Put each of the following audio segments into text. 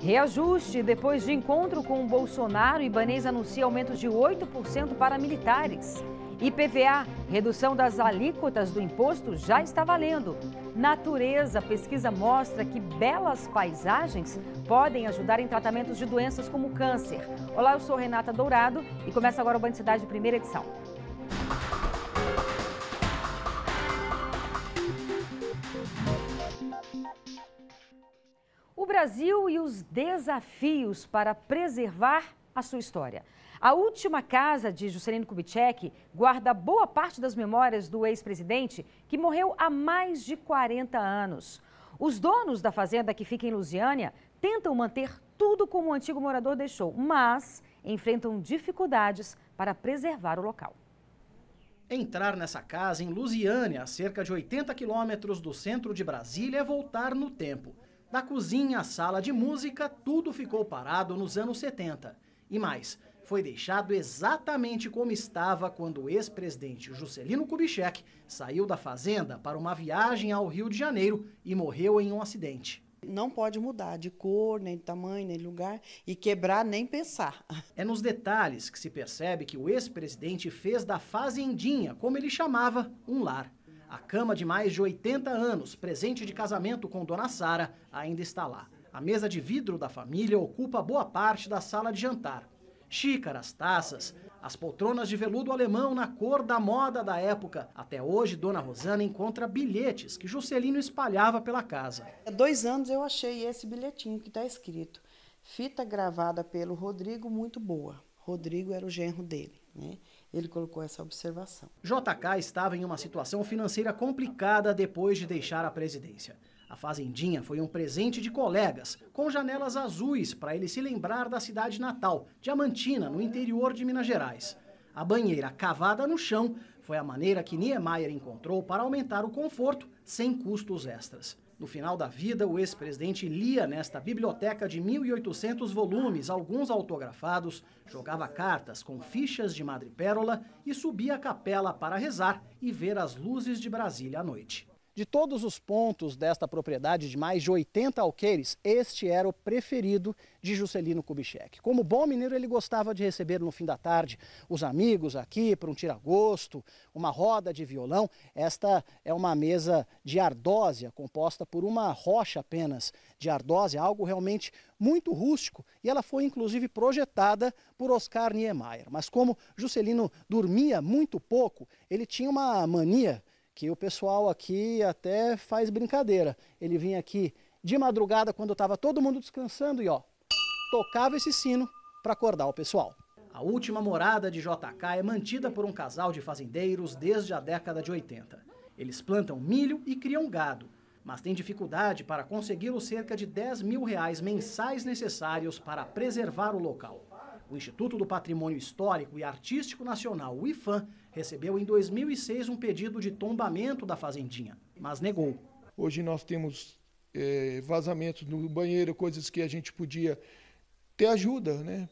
Reajuste. Depois de encontro com o Bolsonaro, Ibanez anuncia aumento de 8% para militares. IPVA, redução das alíquotas do imposto já está valendo. Natureza, pesquisa mostra que belas paisagens podem ajudar em tratamentos de doenças como câncer. Olá, eu sou Renata Dourado e começa agora o Band Cidade, primeira edição. O Brasil e os desafios para preservar a sua história. A última casa de Juscelino Kubitschek guarda boa parte das memórias do ex-presidente, que morreu há mais de 40 anos. Os donos da fazenda que fica em Lusiânia tentam manter tudo como o antigo morador deixou, mas enfrentam dificuldades para preservar o local. Entrar nessa casa em Lusiânia, a cerca de 80 quilômetros do centro de Brasília, é voltar no tempo. Da cozinha à sala de música, tudo ficou parado nos anos 70. E mais, foi deixado exatamente como estava quando o ex-presidente Juscelino Kubitschek saiu da fazenda para uma viagem ao Rio de Janeiro e morreu em um acidente. Não pode mudar de cor, nem de tamanho, nem de lugar, e quebrar nem pensar. É nos detalhes que se percebe que o ex-presidente fez da fazendinha, como ele chamava, um lar. A cama de mais de 80 anos, presente de casamento com Dona Sara, ainda está lá. A mesa de vidro da família ocupa boa parte da sala de jantar. Xícaras, taças, as poltronas de veludo alemão na cor da moda da época. Até hoje, Dona Rosana encontra bilhetes que Juscelino espalhava pela casa. Há 2 anos eu achei esse bilhetinho que está escrito: fita gravada pelo Rodrigo, muito boa. Rodrigo era o genro dele, né? Ele colocou essa observação. JK estava em uma situação financeira complicada depois de deixar a presidência. A fazendinha foi um presente de colegas, com janelas azuis para ele se lembrar da cidade natal, Diamantina, no interior de Minas Gerais. A banheira cavada no chão foi a maneira que Niemeyer encontrou para aumentar o conforto sem custos extras. No final da vida, o ex-presidente lia nesta biblioteca de 1.800 volumes, alguns autografados, jogava cartas com fichas de madrepérola e subia à capela para rezar e ver as luzes de Brasília à noite. De todos os pontos desta propriedade de mais de 80 alqueires, este era o preferido de Juscelino Kubitschek. Como bom mineiro, ele gostava de receber no fim da tarde os amigos aqui para um tira-gosto, uma roda de violão. Esta é uma mesa de ardósia, composta por uma rocha apenas de ardósia, algo realmente muito rústico, e ela foi inclusive projetada por Oscar Niemeyer. Mas como Juscelino dormia muito pouco, ele tinha uma mania que o pessoal aqui até faz brincadeira. Ele vinha aqui de madrugada, quando estava todo mundo descansando, e tocava esse sino para acordar o pessoal. A última morada de JK é mantida por um casal de fazendeiros desde a década de 80. Eles plantam milho e criam gado, mas têm dificuldade para conseguir os cerca de R$10 mil mensais necessários para preservar o local. O Instituto do Patrimônio Histórico e Artístico Nacional, o IPHAN, recebeu em 2006 um pedido de tombamento da fazendinha, mas negou. Hoje nós temos vazamentos no banheiro, coisas que a gente podia ter ajuda, né,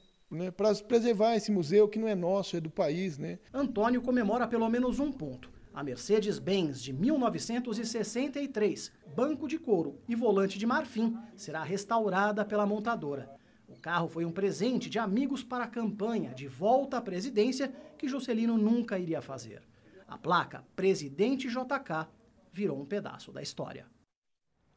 para preservar esse museu que não é nosso, é do país, né? Antônio comemora pelo menos um ponto. A Mercedes-Benz de 1963, banco de couro e volante de marfim, será restaurada pela montadora. O carro foi um presente de amigos para a campanha de volta à presidência que Juscelino nunca iria fazer. A placa Presidente JK virou um pedaço da história.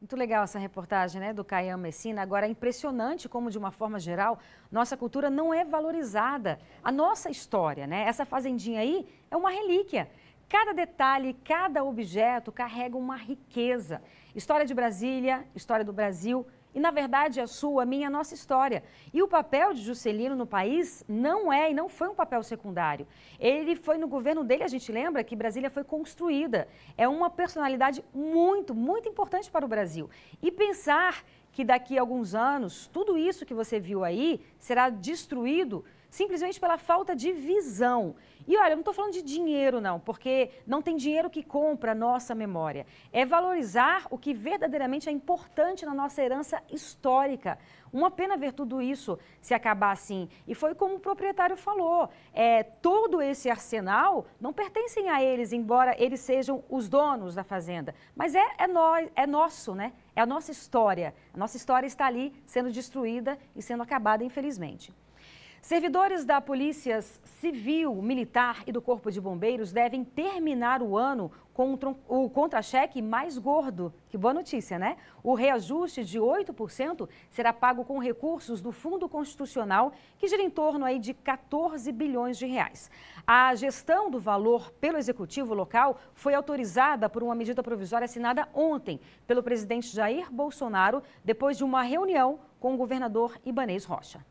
Muito legal essa reportagem, né, do Caian Messina. Agora, é impressionante como, de uma forma geral, nossa cultura não é valorizada. A nossa história, né? Essa fazendinha aí é uma relíquia. Cada detalhe, cada objeto carrega uma riqueza. História de Brasília, história do Brasil. E, na verdade, a sua, a minha, a nossa história. E o papel de Juscelino no país não é e não foi um papel secundário. Ele foi no governo dele, a gente lembra que Brasília foi construída. É uma personalidade muito, muito importante para o Brasil. E pensar que daqui a alguns anos, tudo isso que você viu aí será destruído, simplesmente pela falta de visão. E olha, eu não estou falando de dinheiro não, porque não tem dinheiro que compra a nossa memória. É valorizar o que verdadeiramente é importante na nossa herança histórica. Uma pena ver tudo isso se acabar assim. E foi como o proprietário falou, todo esse arsenal não pertencem a eles, embora eles sejam os donos da fazenda. Mas é nosso, né? É a nossa história. A nossa história está ali sendo destruída e sendo acabada, infelizmente. Servidores da Polícia Civil, Militar e do Corpo de Bombeiros devem terminar o ano com o contra-cheque mais gordo. Que boa notícia, né? O reajuste de 8% será pago com recursos do Fundo Constitucional, que gira em torno aí de 14 bilhões de reais. A gestão do valor pelo Executivo local foi autorizada por uma medida provisória assinada ontem pelo presidente Jair Bolsonaro, depois de uma reunião com o governador Ibanez Rocha.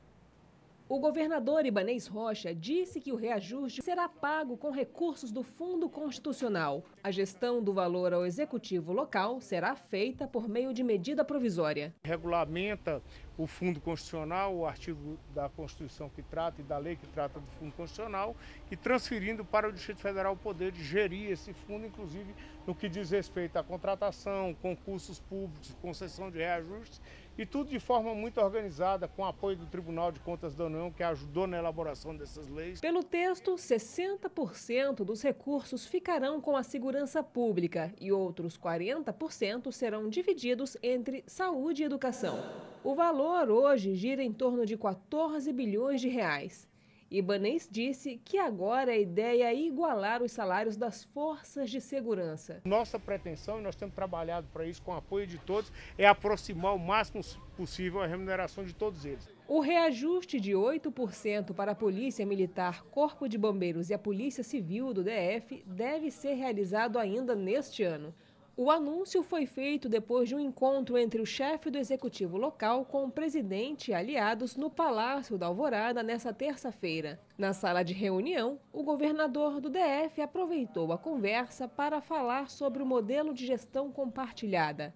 O governador Ibanez Rocha disse que o reajuste será pago com recursos do Fundo Constitucional. A gestão do valor ao executivo local será feita por meio de medida provisória. Regulamenta o Fundo Constitucional, o artigo da Constituição que trata e da lei que trata do Fundo Constitucional, e transferindo para o Distrito Federal o poder de gerir esse fundo, inclusive no que diz respeito à contratação, concursos públicos, concessão de reajustes, e tudo de forma muito organizada, com apoio do Tribunal de Contas da União, que ajudou na elaboração dessas leis. Pelo texto, 60% dos recursos ficarão com a segurança pública e outros 40% serão divididos entre saúde e educação. O valor hoje gira em torno de 14 bilhões de reais. Ibanez disse que agora a ideia é igualar os salários das forças de segurança. Nossa pretensão, e nós temos trabalhado para isso com o apoio de todos, é aproximar o máximo possível a remuneração de todos eles. O reajuste de 8% para a Polícia Militar, Corpo de Bombeiros e a Polícia Civil do DF deve ser realizado ainda neste ano. O anúncio foi feito depois de um encontro entre o chefe do executivo local com o presidente e aliados no Palácio da Alvorada nesta terça-feira. Na sala de reunião, o governador do DF aproveitou a conversa para falar sobre o modelo de gestão compartilhada.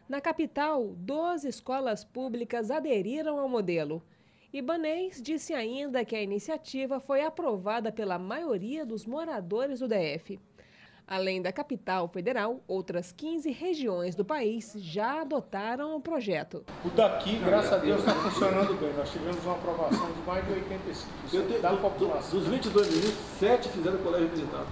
Na capital, 12 escolas públicas aderiram ao modelo. Ibanez disse ainda que a iniciativa foi aprovada pela maioria dos moradores do DF. Além da capital federal, outras 15 regiões do país já adotaram o projeto. O daqui, graças a Deus, está funcionando bem. Nós tivemos uma aprovação de mais de 85% da população. Dos 22 ministros, 7 fizeram colégio militar.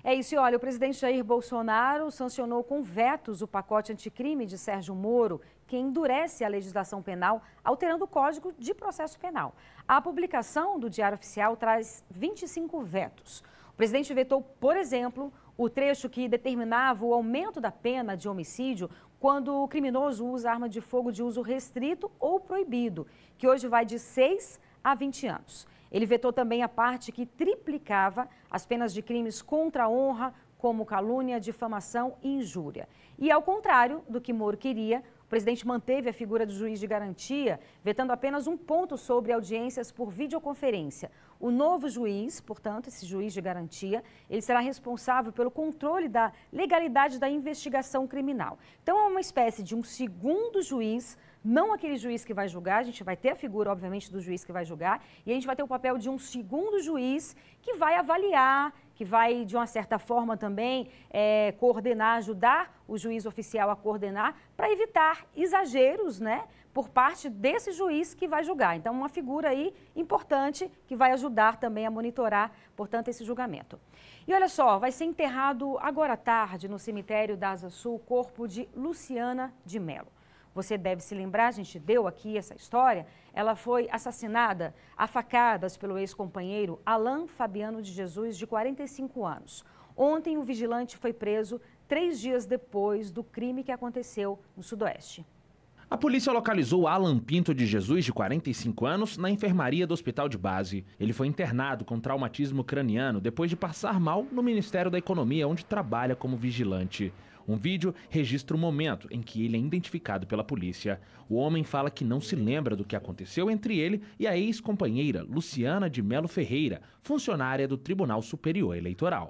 É isso, e olha, o presidente Jair Bolsonaro sancionou com vetos o pacote anticrime de Sérgio Moro, que endurece a legislação penal, alterando o Código de Processo Penal. A publicação do Diário Oficial traz 25 vetos. O presidente vetou, por exemplo, o trecho que determinava o aumento da pena de homicídio quando o criminoso usa arma de fogo de uso restrito ou proibido, que hoje vai de 6 a 20 anos. Ele vetou também a parte que triplicava as penas de crimes contra a honra, como calúnia, difamação e injúria. E ao contrário do que Moro queria, o presidente manteve a figura do juiz de garantia, vetando apenas um ponto sobre audiências por videoconferência. O novo juiz, portanto, esse juiz de garantia, ele será responsável pelo controle da legalidade da investigação criminal. Então, é uma espécie de um segundo juiz, não aquele juiz que vai julgar, a gente vai ter a figura, obviamente, do juiz que vai julgar, e a gente vai ter o papel de um segundo juiz que vai avaliar, que vai, de uma certa forma também, coordenar, ajudar o juiz oficial a coordenar, para evitar exageros, né, por parte desse juiz que vai julgar. Então, uma figura aí importante que vai ajudar também a monitorar, portanto, esse julgamento. E olha só, vai ser enterrado agora à tarde no cemitério da Asa Sul o corpo de Luciana de Mello. Você deve se lembrar, a gente deu aqui essa história, ela foi assassinada a facadas pelo ex-companheiro Alain Fabiano de Jesus, de 45 anos. Ontem, o vigilante foi preso 3 dias depois do crime que aconteceu no Sudoeste. A polícia localizou Alan Pinto de Jesus, de 45 anos, na enfermaria do hospital de base. Ele foi internado com traumatismo craniano depois de passar mal no Ministério da Economia, onde trabalha como vigilante. Um vídeo registra o momento em que ele é identificado pela polícia. O homem fala que não se lembra do que aconteceu entre ele e a ex-companheira Luciana de Mello Ferreira, funcionária do Tribunal Superior Eleitoral.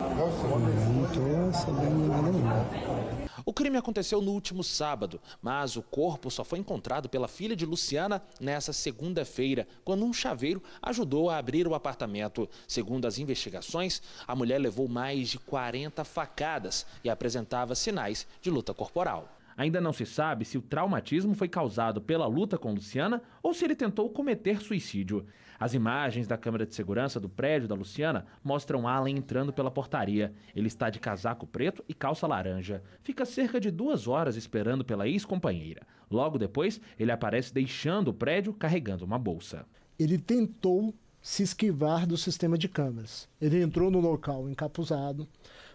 O crime aconteceu no último sábado, mas o corpo só foi encontrado pela filha de Luciana nessa segunda-feira, quando um chaveiro ajudou a abrir o apartamento. Segundo as investigações, a mulher levou mais de 40 facadas e apresentava sinais de luta corporal. Ainda não se sabe se o traumatismo foi causado pela luta com Luciana ou se ele tentou cometer suicídio. As imagens da câmera de segurança do prédio da Luciana mostram Alan entrando pela portaria. Ele está de casaco preto e calça laranja. Fica cerca de 2 horas esperando pela ex-companheira. Logo depois, ele aparece deixando o prédio carregando uma bolsa. Ele tentou se esquivar do sistema de câmeras. Ele entrou no local encapuzado.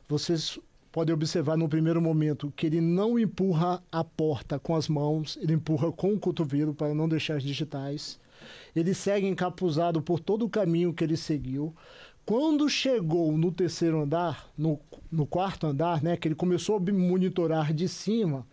Vocês podem observar no primeiro momento que ele não empurra a porta com as mãos, ele empurra com o cotovelo para não deixar as digitais. Ele segue encapuzado por todo o caminho que ele seguiu. Quando chegou no terceiro andar, no quarto andar, né, que ele começou a monitorar de cima,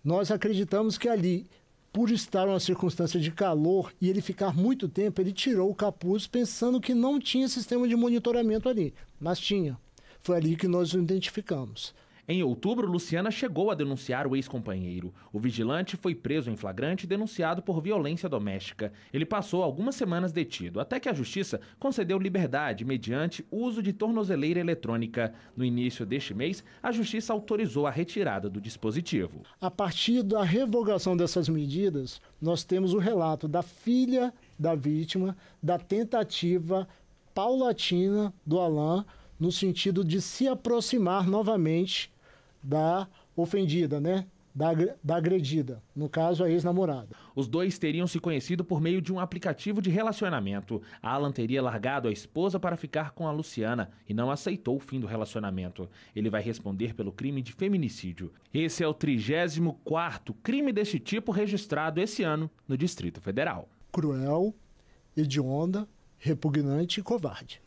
nós acreditamos que ali, por estar uma circunstância de calor e ele ficar muito tempo, ele tirou o capuz pensando que não tinha sistema de monitoramento ali, mas tinha. Foi ali que nós o identificamos. Em outubro, Luciana chegou a denunciar o ex-companheiro. O vigilante foi preso em flagrante e denunciado por violência doméstica. Ele passou algumas semanas detido, até que a justiça concedeu liberdade mediante uso de tornozeleira eletrônica. No início deste mês, a justiça autorizou a retirada do dispositivo. A partir da revogação dessas medidas, nós temos o relato da filha da vítima, da tentativa paulatina do Alan, no sentido de se aproximar novamente da ofendida, né? Da agredida, no caso a ex-namorada. Os dois teriam se conhecido por meio de um aplicativo de relacionamento. Alan teria largado a esposa para ficar com a Luciana e não aceitou o fim do relacionamento. Ele vai responder pelo crime de feminicídio. Esse é o 34º crime desse tipo registrado esse ano no Distrito Federal. Cruel, hedionda, repugnante e covarde.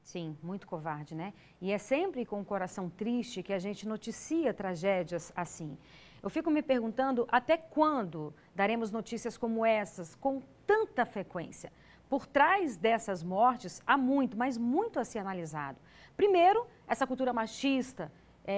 Sim, muito covarde, né? E é sempre com o coração triste que a gente noticia tragédias assim. Eu fico me perguntando até quando daremos notícias como essas com tanta frequência. Por trás dessas mortes há muito, mas muito a ser analisado. Primeiro, essa cultura machista,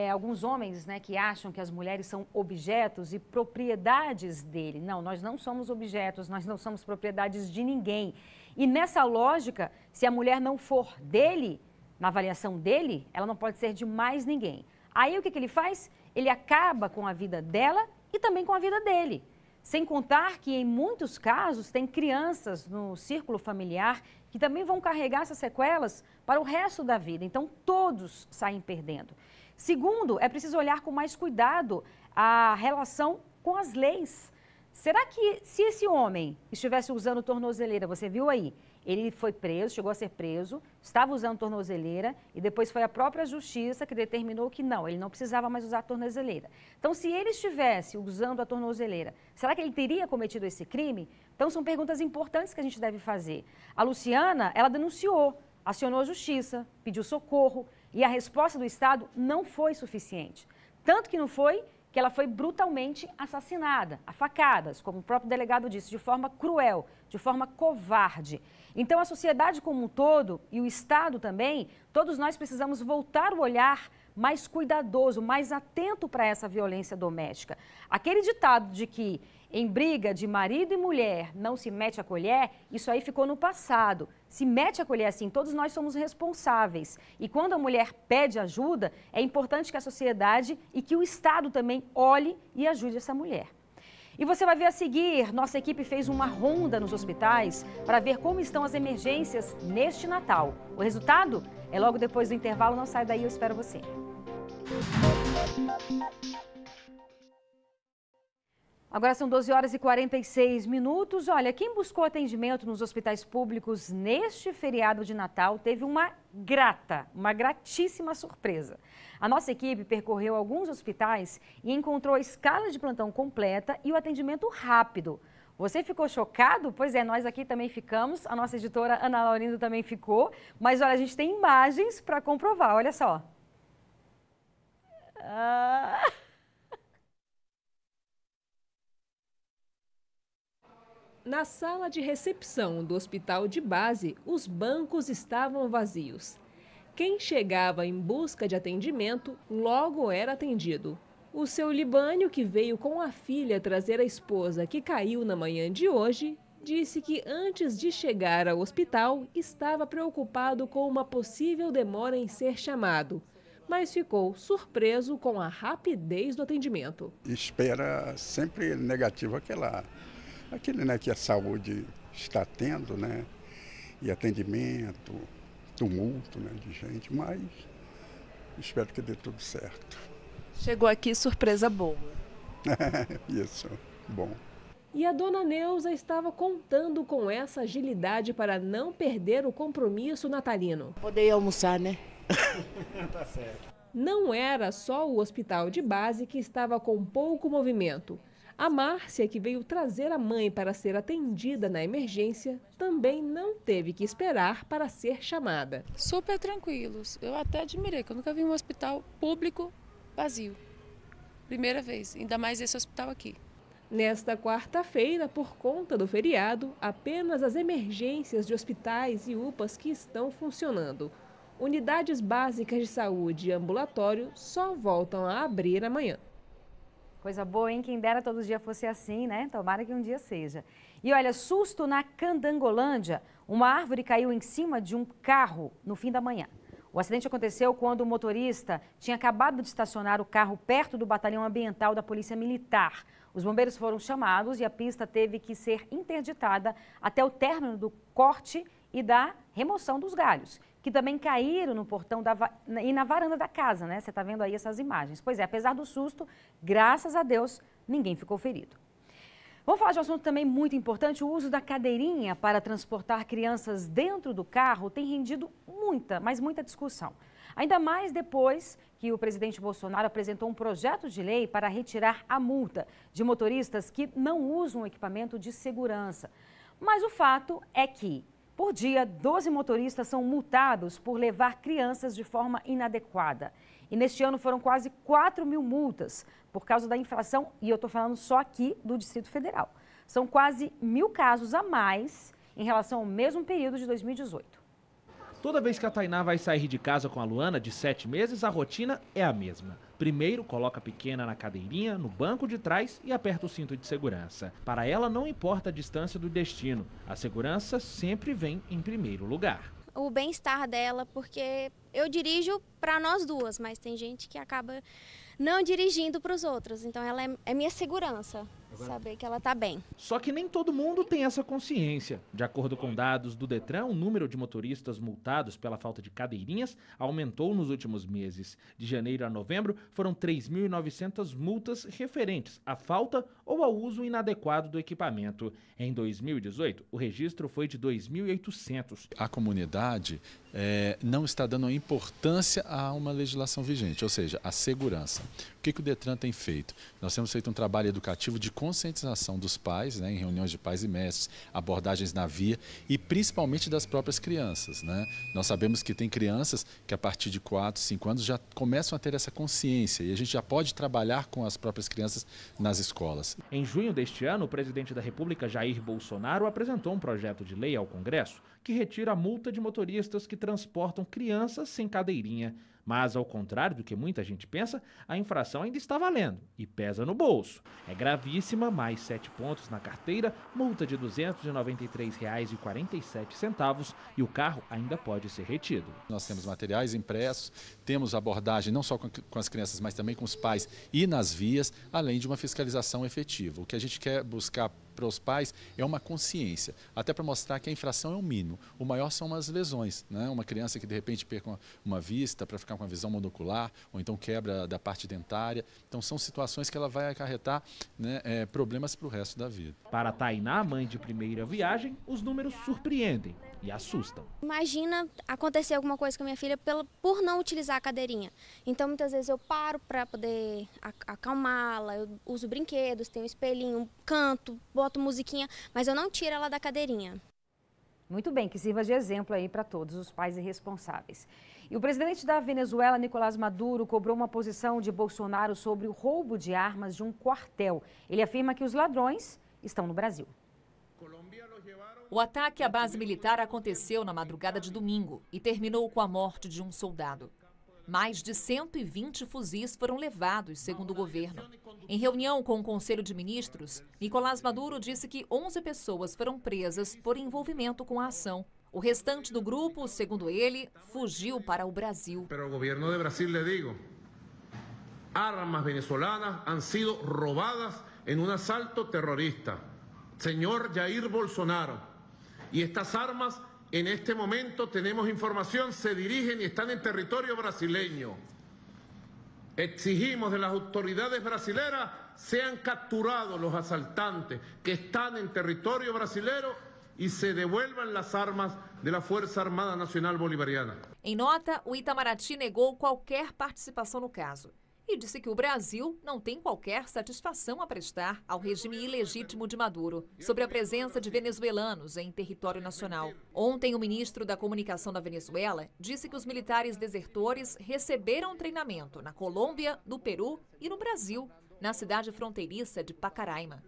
alguns homens, né, que acham que as mulheres são objetos e propriedades dele. Não, nós não somos objetos, nós não somos propriedades de ninguém. E nessa lógica, se a mulher não for dele, na avaliação dele, ela não pode ser de mais ninguém. Aí o que ele faz? Ele acaba com a vida dela e também com a vida dele. Sem contar que em muitos casos tem crianças no círculo familiar que também vão carregar essas sequelas para o resto da vida. Então todos saem perdendo. Segundo, é preciso olhar com mais cuidado a relação com as leis. Será que se esse homem estivesse usando tornozeleira, você viu aí, ele foi preso, chegou a ser preso, estava usando tornozeleira e depois foi a própria justiça que determinou que não, ele não precisava mais usar a tornozeleira. Então, se ele estivesse usando a tornozeleira, será que ele teria cometido esse crime? Então, são perguntas importantes que a gente deve fazer. A Luciana, ela denunciou, acionou a justiça, pediu socorro e a resposta do Estado não foi suficiente. Tanto que não foi que ela foi brutalmente assassinada, a facadas, como o próprio delegado disse, de forma cruel, de forma covarde. Então, a sociedade como um todo e o Estado também, todos nós precisamos voltar o olhar mais cuidadoso, mais atento para essa violência doméstica. Aquele ditado de que em briga de marido e mulher não se mete a colher, isso aí ficou no passado. Se mete a colher assim, todos nós somos responsáveis. E quando a mulher pede ajuda, é importante que a sociedade e que o Estado também olhe e ajude essa mulher. E você vai ver a seguir, nossa equipe fez uma ronda nos hospitais para ver como estão as emergências neste Natal. O resultado é logo depois do intervalo, não sai daí, eu espero você. Agora são 12 horas e 46 minutos. Olha, quem buscou atendimento nos hospitais públicos neste feriado de Natal teve uma gratíssima surpresa. A nossa equipe percorreu alguns hospitais e encontrou a escala de plantão completa e o atendimento rápido. Você ficou chocado? Pois é, nós aqui também ficamos, a nossa editora Ana Laurindo também ficou, mas olha, a gente tem imagens para comprovar, olha só. Na sala de recepção do hospital de base, os bancos estavam vazios. Quem chegava em busca de atendimento logo era atendido. O seu Libânio, que veio com a filha trazer a esposa que caiu na manhã de hoje, disse que antes de chegar ao hospital estava preocupado com uma possível demora em ser chamado, mas ficou surpreso com a rapidez do atendimento. Espera sempre negativo aquele, né, que a saúde está tendo, né, e atendimento, tumulto, né, de gente, mas espero que dê tudo certo. Chegou aqui surpresa boa. Isso, bom. E a dona Neuza estava contando com essa agilidade para não perder o compromisso natalino. Poder almoçar, né? Tá certo. Não era só o hospital de base que estava com pouco movimento. A Márcia, que veio trazer a mãe para ser atendida na emergência, também não teve que esperar para ser chamada. Super tranquilos. Eu até admirei, que eu nunca vi um hospital público vazio. Primeira vez, ainda mais esse hospital aqui. Nesta quarta-feira, por conta do feriado, apenas as emergências de hospitais e UPAs que estão funcionando. Unidades básicas de saúde e ambulatório só voltam a abrir amanhã. Coisa boa, hein? Quem dera todo dia fosse assim, né? Tomara que um dia seja. E olha, susto na Candangolândia. Uma árvore caiu em cima de um carro no fim da manhã. O acidente aconteceu quando o motorista tinha acabado de estacionar o carro perto do batalhão ambiental da Polícia Militar. Os bombeiros foram chamados e a pista teve que ser interditada até o término do corte e da remoção dos galhos, que também caíram no portão e na varanda da casa, né? Você está vendo aí essas imagens. Pois é, apesar do susto, graças a Deus, ninguém ficou ferido. Vamos falar de um assunto também muito importante. O uso da cadeirinha para transportar crianças dentro do carro tem rendido muita discussão. Ainda mais depois que o presidente Bolsonaro apresentou um projeto de lei para retirar a multa de motoristas que não usam equipamento de segurança. Mas o fato é que, por dia, 12 motoristas são multados por levar crianças de forma inadequada. E neste ano foram quase 4.000 multas por causa da infração, e eu estou falando só aqui do Distrito Federal. São quase 1.000 casos a mais em relação ao mesmo período de 2018. Toda vez que a Tainá vai sair de casa com a Luana, de 7 meses, a rotina é a mesma. Primeiro, coloca a pequena na cadeirinha, no banco de trás e aperta o cinto de segurança. Para ela, não importa a distância do destino. A segurança sempre vem em primeiro lugar. O bem-estar dela, porque eu dirijo para nós duas, mas tem gente que acaba não dirigindo para os outros. Então ela é minha segurança, saber que ela está bem. Só que nem todo mundo tem essa consciência. De acordo com dados do Detran, o número de motoristas multados pela falta de cadeirinhas aumentou nos últimos meses. De janeiro a novembro, foram 3.900 multas referentes à falta ou ao uso inadequado do equipamento. Em 2018, o registro foi de 2.800. A comunidade não está dando importância a uma legislação vigente, ou seja, a segurança. O que o Detran tem feito? Nós temos feito um trabalho educativo de conscientização dos pais, né, em reuniões de pais e mestres, abordagens na via e principalmente das próprias crianças, né? Nós sabemos que tem crianças que a partir de 4, 5 anos já começam a ter essa consciência e a gente já pode trabalhar com as próprias crianças nas escolas. Em junho deste ano, o presidente da República, Jair Bolsonaro, apresentou um projeto de lei ao Congresso que retira a multa de motoristas que transportam crianças sem cadeirinha. Mas, ao contrário do que muita gente pensa, a infração ainda está valendo e pesa no bolso. É gravíssima, mais 7 pontos na carteira, multa de R$ 293,47 e o carro ainda pode ser retido. Nós temos materiais impressos, temos abordagem não só com as crianças, mas também com os pais e nas vias, além de uma fiscalização efetiva. O que a gente quer buscar para os pais é uma consciência, até para mostrar que a infração é o mínimo. O maior são as lesões, né? Uma criança que de repente perca uma vista para ficar com a visão monocular, ou então quebra da parte dentária. Então são situações que ela vai acarretar, né, problemas para o resto da vida. Para Tainá, mãe de primeira viagem, os números surpreendem e assustam. Imagina acontecer alguma coisa com a minha filha por não utilizar a cadeirinha. Então muitas vezes eu paro para poder acalmá-la, eu uso brinquedos, tenho um espelhinho, canto, boto musiquinha, mas eu não tiro ela da cadeirinha. Muito bem, que sirva de exemplo aí para todos os pais irresponsáveis. E o presidente da Venezuela, Nicolás Maduro, cobrou uma posição de Bolsonaro sobre o roubo de armas de um quartel. Ele afirma que os ladrões estão no Brasil. O ataque à base militar aconteceu na madrugada de domingo e terminou com a morte de um soldado. Mais de 120 fuzis foram levados, segundo o governo. Em reunião com o Conselho de Ministros, Nicolás Maduro disse que 11 pessoas foram presas por envolvimento com a ação. O restante do grupo, segundo ele, fugiu para o Brasil. Pero ao governo de Brasil le digo, armas venezolanas han sido robadas en un asalto terrorista. Señor Jair Bolsonaro, y estas armas en este momento tenemos información, se dirigen y están en territorio brasileño. Exigimos de las autoridades brasileras sean capturados los asaltantes que están en territorio brasilero e se devuelvan las armas de la Fuerza Armada Nacional Bolivariana. Em nota, o Itamaraty negou qualquer participação no caso e disse que o Brasil não tem qualquer satisfação a prestar ao regime ilegítimo de Maduro sobre a presença de venezuelanos em território nacional. Ontem, o ministro da Comunicação da Venezuela disse que os militares desertores receberam treinamento na Colômbia, no Peru e no Brasil, na cidade fronteiriça de Pacaraima.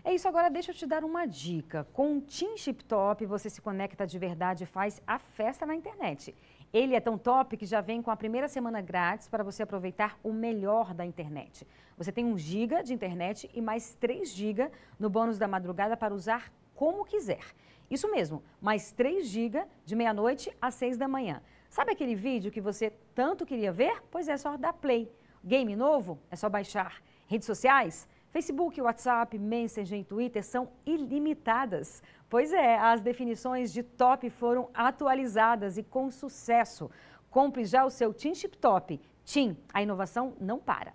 É isso, agora deixa eu te dar uma dica. Com o TIM Chip Top, você se conecta de verdade e faz a festa na internet. Ele é tão top que já vem com a primeira semana grátis para você aproveitar o melhor da internet. Você tem 1 GB de internet e mais 3 GB no bônus da madrugada para usar como quiser. Isso mesmo, mais 3 GB de meia-noite às 6 da manhã. Sabe aquele vídeo que você tanto queria ver? Pois é só dar play. Game novo? É só baixar. Redes sociais? Facebook, WhatsApp, Messenger e Twitter são ilimitadas. Pois é, as definições de top foram atualizadas e com sucesso. Compre já o seu TIM Chip Top. TIM, a inovação não para.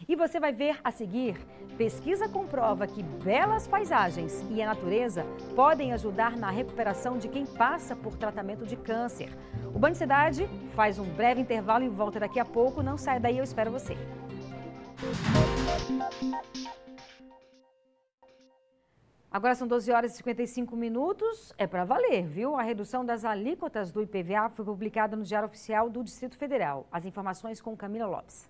E você vai ver a seguir, pesquisa comprova que belas paisagens e a natureza podem ajudar na recuperação de quem passa por tratamento de câncer. O Band Cidade faz um breve intervalo e volta daqui a pouco. Não saia daí, eu espero você. Agora são 12 horas e 55 minutos, é para valer, viu? A redução das alíquotas do IPVA foi publicada no Diário Oficial do Distrito Federal. As informações com Camila Lopes.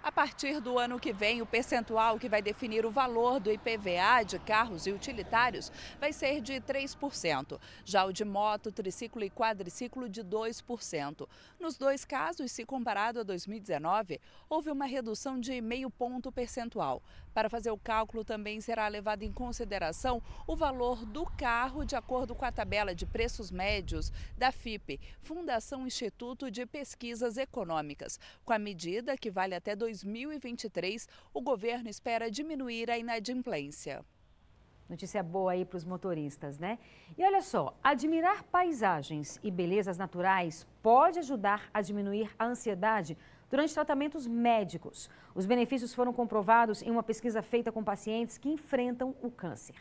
A partir do ano que vem, o percentual que vai definir o valor do IPVA de carros e utilitários vai ser de 3%. Já o de moto, triciclo e quadriciclo de 2%. Nos dois casos, se comparado a 2019, houve uma redução de 0,5 ponto percentual. Para fazer o cálculo, também será levado em consideração o valor do carro de acordo com a tabela de preços médios da FIPE, Fundação Instituto de Pesquisas Econômicas. Com a medida, que vale até 2023, o governo espera diminuir a inadimplência. Notícia boa aí para os motoristas, né? E olha só, admirar paisagens e belezas naturais pode ajudar a diminuir a ansiedade durante tratamentos médicos. Os benefícios foram comprovados em uma pesquisa feita com pacientes que enfrentam o câncer.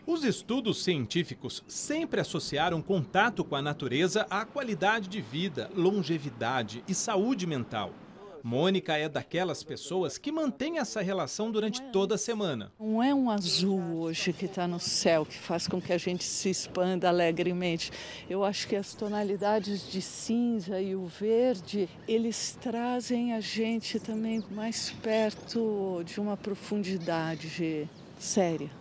Os estudos científicos sempre associaram contato com a natureza à qualidade de vida, longevidade e saúde mental. Mônica é daquelas pessoas que mantém essa relação durante toda a semana. Não é um azul hoje que está no céu que faz com que a gente se expanda alegremente. Eu acho que as tonalidades de cinza e o verde, eles trazem a gente também mais perto de uma profundidade séria.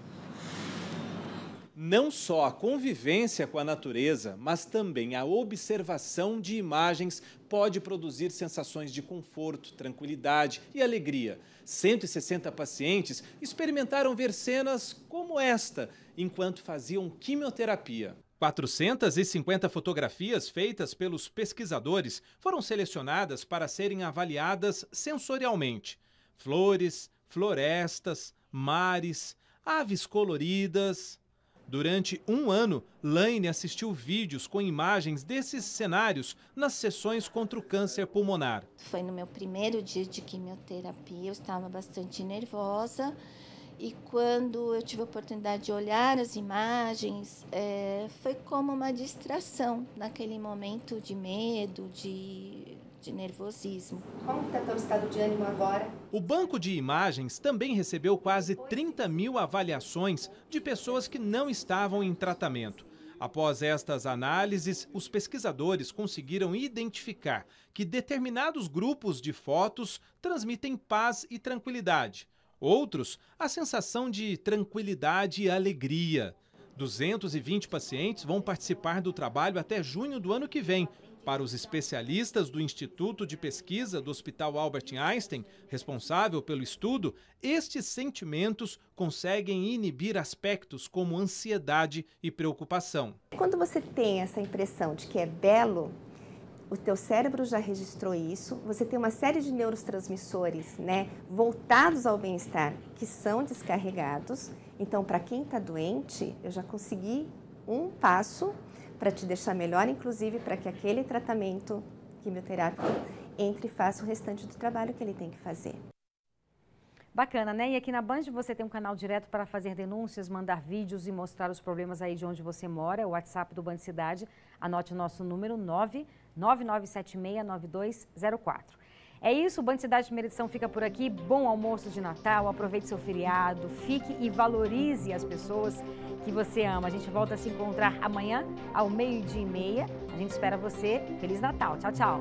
Não só a convivência com a natureza, mas também a observação de imagens pode produzir sensações de conforto, tranquilidade e alegria. 160 pacientes experimentaram ver cenas como esta, enquanto faziam quimioterapia. 450 fotografias feitas pelos pesquisadores foram selecionadas para serem avaliadas sensorialmente. Flores, florestas, mares, aves coloridas. Durante um ano, Laine assistiu vídeos com imagens desses cenários nas sessões contra o câncer pulmonar. Foi no meu primeiro dia de quimioterapia, eu estava bastante nervosa e quando eu tive a oportunidade de olhar as imagens, foi como uma distração naquele momento de medo, de nervosismo. Como está o estado de ânimo agora? O banco de imagens também recebeu quase 30 mil avaliações de pessoas que não estavam em tratamento. Após estas análises, os pesquisadores conseguiram identificar que determinados grupos de fotos transmitem paz e tranquilidade. Outros, a sensação de tranquilidade e alegria. 220 pacientes vão participar do trabalho até junho do ano que vem. Para os especialistas do Instituto de Pesquisa do Hospital Albert Einstein, responsável pelo estudo, estes sentimentos conseguem inibir aspectos como ansiedade e preocupação. Quando você tem essa impressão de que é belo, o teu cérebro já registrou isso, você tem uma série de neurotransmissores, né, voltados ao bem-estar, que são descarregados. Então, para quem está doente, eu já consegui um passo para te deixar melhor, inclusive para que aquele tratamento quimioterápico entre e faça o restante do trabalho que ele tem que fazer. Bacana, né? E aqui na Band você tem um canal direto para fazer denúncias, mandar vídeos e mostrar os problemas aí de onde você mora, o WhatsApp do Band Cidade. Anote o nosso número 999769204. É isso, o Band Cidade Primeira Edição fica por aqui. Bom almoço de Natal, aproveite seu feriado, fique e valorize as pessoas que você ama. A gente volta a se encontrar amanhã ao 12:30. A gente espera você. Feliz Natal. Tchau, tchau.